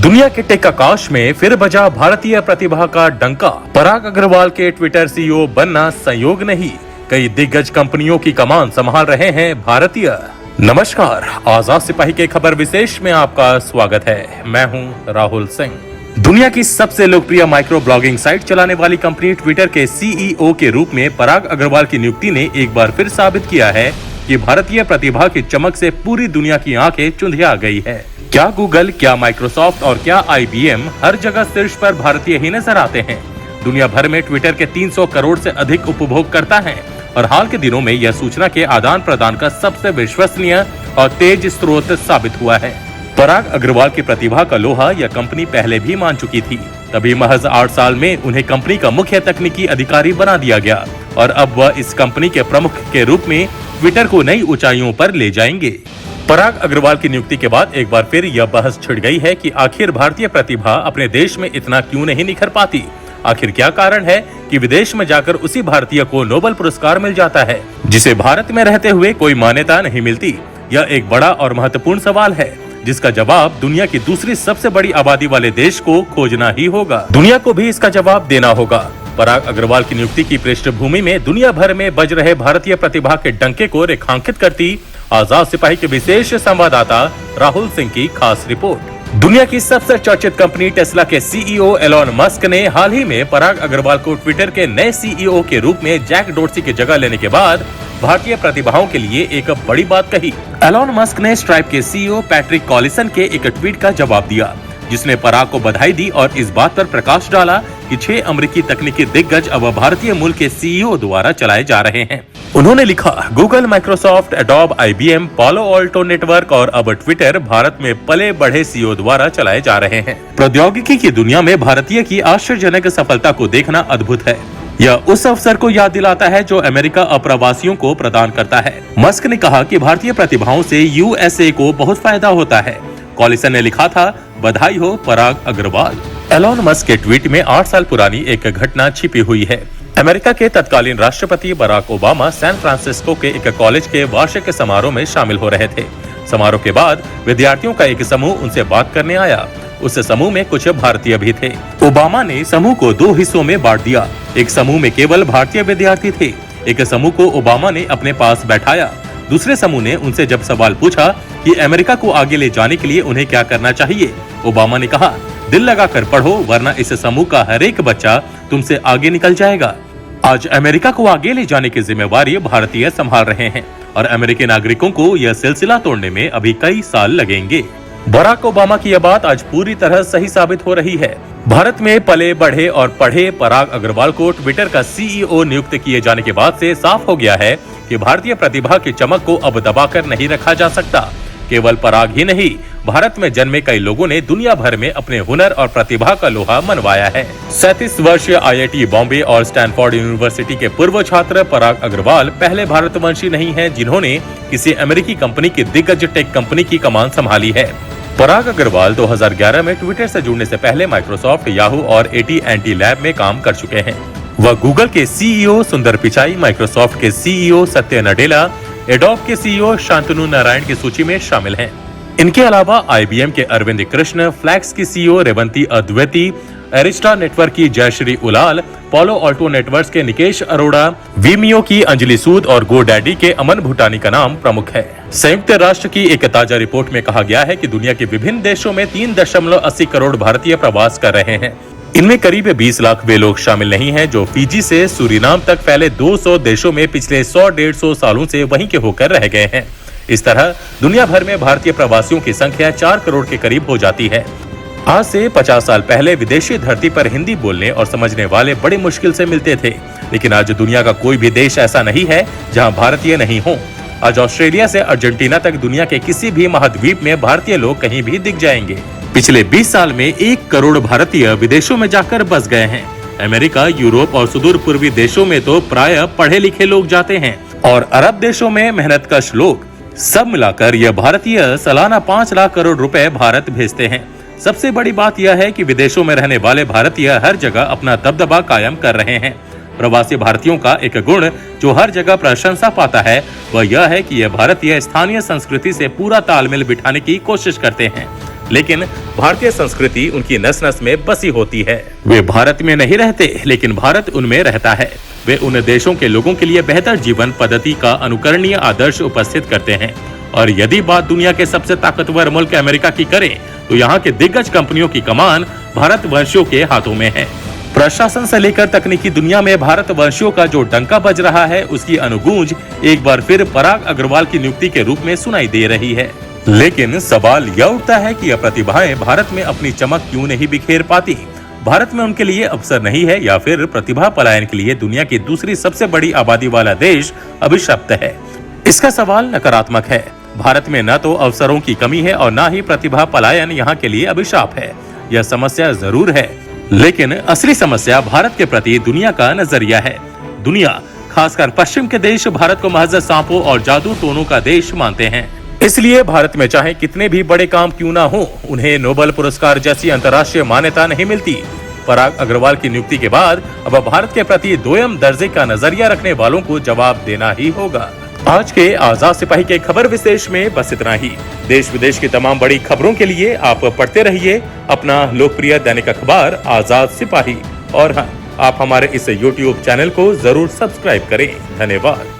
दुनिया के टेक आकाश में फिर बजा भारतीय प्रतिभा का डंका। पराग अग्रवाल के ट्विटर सीईओ बनना संयोग नहीं, कई दिग्गज कंपनियों की कमान संभाल रहे हैं भारतीय। नमस्कार, आजाद सिपाही के खबर विशेष में आपका स्वागत है। मैं हूं राहुल सिंह। दुनिया की सबसे लोकप्रिय माइक्रो ब्लॉगिंग साइट चलाने वाली कंपनी ट्विटर के सीईओ के रूप में पराग अग्रवाल की नियुक्ति ने एक बार फिर साबित किया है कि भारतीय प्रतिभा की चमक से पूरी दुनिया की आंखें चुंधिया गई है। क्या गूगल, क्या माइक्रोसॉफ्ट और क्या IBM हर जगह शीर्ष पर भारतीय ही नजर आते हैं। दुनिया भर में ट्विटर के 300 करोड़ से अधिक उपभोगकर्ता हैं और हाल के दिनों में यह सूचना के आदान प्रदान का सबसे विश्वसनीय और तेज स्रोत साबित हुआ है। पराग अग्रवाल की प्रतिभा का लोहा यह कंपनी पहले भी मान चुकी थी, तभी महज 8 साल में उन्हें कंपनी का मुख्य तकनीकी अधिकारी बना दिया गया और अब वह इस कंपनी के प्रमुख के रूप में ट्विटर को नई ऊंचाइयों पर ले जाएंगे। पराग अग्रवाल की नियुक्ति के बाद एक बार फिर यह बहस छिड़ गई है कि आखिर भारतीय प्रतिभा अपने देश में इतना क्यों नहीं निखर पाती। आखिर क्या कारण है कि विदेश में जाकर उसी भारतीय को नोबेल पुरस्कार मिल जाता है, जिसे भारत में रहते हुए कोई मान्यता नहीं मिलती। यह एक बड़ा और महत्वपूर्ण सवाल है, जिसका जवाब दुनिया की दूसरी सबसे बड़ी आबादी वाले देश को खोजना ही होगा। दुनिया को भी इसका जवाब देना होगा। पराग अग्रवाल की नियुक्ति की पृष्ठभूमि में दुनिया भर में बज रहे भारतीय प्रतिभा के डंके को रेखांकित करती आजाद सिपाही के विशेष संवाददाता राहुल सिंह की खास रिपोर्ट। दुनिया की सबसे चर्चित कंपनी टेस्ला के सीईओ एलोन मस्क ने हाल ही में पराग अग्रवाल को ट्विटर के नए सीईओ के रूप में जैक डोर्सी की जगह लेने के बाद भारतीय प्रतिभाओं के लिए एक बड़ी बात कही। एलोन मस्क ने स्ट्राइप के सीईओ पैट्रिक कॉलिसन के एक ट्वीट का जवाब दिया, जिसने पराग को बधाई दी और इस बात पर प्रकाश डाला कि 6 अमेरिकी तकनीकी दिग्गज अब भारतीय मूल के सीईओ द्वारा चलाए जा रहे हैं। उन्होंने लिखा, गूगल, माइक्रोसॉफ्ट, एडोब, IBM, पालो ऑल्टो नेटवर्क और अब ट्विटर भारत में पले बढ़े सीईओ द्वारा चलाए जा रहे हैं। प्रौद्योगिकी की दुनिया में भारतीय की आश्चर्यजनक सफलता को देखना अद्भुत है। यह उस अवसर को याद दिलाता है जो अमेरिका अप्रवासियों को प्रदान करता है। मस्क ने कहा कि भारतीय प्रतिभाओं से USA को बहुत फायदा होता है। कॉलिसन ने लिखा था, बधाई हो पराग अग्रवाल। एलोन मस्क के ट्वीट में 8 साल पुरानी एक घटना छिपी हुई है। अमेरिका के तत्कालीन राष्ट्रपति बराक ओबामा सैन फ्रांसिस्को के एक कॉलेज के वार्षिक समारोह में शामिल हो रहे थे। समारोह के बाद विद्यार्थियों का एक समूह उनसे बात करने आया। उस समूह में कुछ भारतीय भी थे। ओबामा ने समूह को 2 हिस्सों में बांट दिया। एक समूह में केवल भारतीय विद्यार्थी थे। एक समूह को ओबामा ने अपने पास बैठाया। दूसरे समूह ने उनसे जब सवाल पूछा कि अमेरिका को आगे ले जाने के लिए उन्हें क्या करना चाहिए, ओबामा ने कहा, दिल लगाकर पढ़ो, वरना इस समूह का हर एक बच्चा तुमसे आगे निकल जाएगा। आज अमेरिका को आगे ले जाने की जिम्मेवारी भारतीय संभाल रहे हैं और अमेरिकी नागरिकों को यह सिलसिला तोड़ने में अभी कई साल लगेंगे। बराक ओबामा की यह बात आज पूरी तरह सही साबित हो रही है। भारत में पले बढ़े और पढ़े पराग अग्रवाल को ट्विटर का सीईओ नियुक्त किए जाने के बाद से साफ हो गया है कि भारतीय प्रतिभा की चमक को अब दबाकर नहीं रखा जा सकता। केवल पराग ही नहीं, भारत में जन्मे कई लोगों ने दुनिया भर में अपने हुनर और प्रतिभा का लोहा मनवाया है। 37 वर्षीय IIT बॉम्बे और स्टैनफोर्ड यूनिवर्सिटी के पूर्व छात्र पराग अग्रवाल पहले भारतवंशी नहीं हैं जिन्होंने किसी अमेरिकी कंपनी की दिग्गज टेक कंपनी की कमान संभाली है। पराग अग्रवाल 2011 में ट्विटर से जुड़ने से पहले माइक्रोसॉफ्ट, याहू और AT&T लैब में काम कर चुके हैं। वह गूगल के सीईओ सुंदर पिचाई, माइक्रोसॉफ्ट के सीईओ सत्य नडेला, एडोब के सीईओ शांतनु नारायण की सूची में शामिल हैं। इनके अलावा IBM के अरविंद कृष्ण, फ्लैक्स की सीईओ रेवंती अद्वैती, एरिस्टा नेटवर्क की जयश्री उलाल, पालो ऑल्टो नेटवर्क्स के निकेश अरोड़ा, वीमियो की अंजलि सूद और GoDaddy के अमन भूटानी का नाम प्रमुख है। संयुक्त राष्ट्र की एक ताजा रिपोर्ट में कहा गया है कि दुनिया के विभिन्न देशों में 3.80 करोड़ भारतीय प्रवास कर रहे हैं। इनमें करीब 20 लाख वे लोग शामिल नहीं हैं जो फिजी से सूरीनाम तक फैले 200 देशों में पिछले 100-150 सालों से वहीं के होकर रह गए हैं। इस तरह दुनिया भर में भारतीय प्रवासियों की संख्या 4 करोड़ के करीब हो जाती है। आज से 50 साल पहले विदेशी धरती पर हिंदी बोलने और समझने वाले बड़ी मुश्किल से मिलते थे, लेकिन आज दुनिया का कोई भी देश ऐसा नहीं है जहां भारतीय नहीं हो। आज ऑस्ट्रेलिया से अर्जेंटीना तक दुनिया के किसी भी महाद्वीप में भारतीय लोग कहीं भी दिख जाएंगे। पिछले 20 साल में 1 करोड़ भारतीय विदेशों में जाकर बस गए हैं। अमेरिका, यूरोप और सुदूर पूर्वी देशों में तो प्राय पढ़े लिखे लोग जाते हैं और अरब देशों में मेहनतकश लोग। सब मिलाकर यह भारतीय सालाना 5 लाख करोड़ रुपए भारत भेजते हैं। सबसे बड़ी बात यह है कि विदेशों में रहने वाले भारतीय हर जगह अपना दबदबा कायम कर रहे हैं। प्रवासी भारतीयों का एक गुण जो हर जगह प्रशंसा पाता है वह यह है कि यह भारतीय स्थानीय संस्कृति से पूरा तालमेल बिठाने की कोशिश करते हैं। लेकिन भारतीय संस्कृति उनकी नस नस में बसी होती है। वे भारत में नहीं रहते, लेकिन भारत उनमें रहता है। वे उन देशों के लोगों के लिए बेहतर जीवन पद्धति का अनुकरणीय आदर्श उपस्थित करते हैं। और यदि बात दुनिया के सबसे ताकतवर मुल्क अमेरिका की करें, तो यहाँ के दिग्गज कंपनियों की कमान भारतवंशियों के हाथों में है। प्रशासन से लेकर तकनीकी दुनिया में भारतवंशियों का जो डंका बज रहा है, उसकी अनुगूंज एक बार फिर पराग अग्रवाल की नियुक्ति के रूप में सुनाई दे रही है। लेकिन सवाल यह उठता है कि यह प्रतिभाएं भारत में अपनी चमक क्यों नहीं बिखेर पाती? भारत में उनके लिए अवसर नहीं है, या फिर प्रतिभा पलायन के लिए दुनिया की दूसरी सबसे बड़ी आबादी वाला देश अभिशप्त है? इसका सवाल नकारात्मक है। भारत में न तो अवसरों की कमी है और न ही प्रतिभा पलायन यहाँ के लिए अभिशाप है। यह समस्या जरूर है, लेकिन असली समस्या भारत के प्रति दुनिया का नजरिया है। दुनिया, खासकर पश्चिम के देश, भारत को महज सांपों और जादू टोनों का देश मानते हैं। इसलिए भारत में चाहे कितने भी बड़े काम क्यों ना हो, उन्हें नोबेल पुरस्कार जैसी अंतर्राष्ट्रीय मान्यता नहीं मिलती। पराग अग्रवाल की नियुक्ति के बाद अब भारत के प्रति दोयम दर्जे का नजरिया रखने वालों को जवाब देना ही होगा। आज के आजाद सिपाही के खबर विशेष में बस इतना ही। देश विदेश की तमाम बड़ी खबरों के लिए आप पढ़ते रहिए अपना लोकप्रिय दैनिक अखबार आजाद सिपाही। और हाँ, आप हमारे इस YouTube चैनल को जरूर सब्सक्राइब करें। धन्यवाद।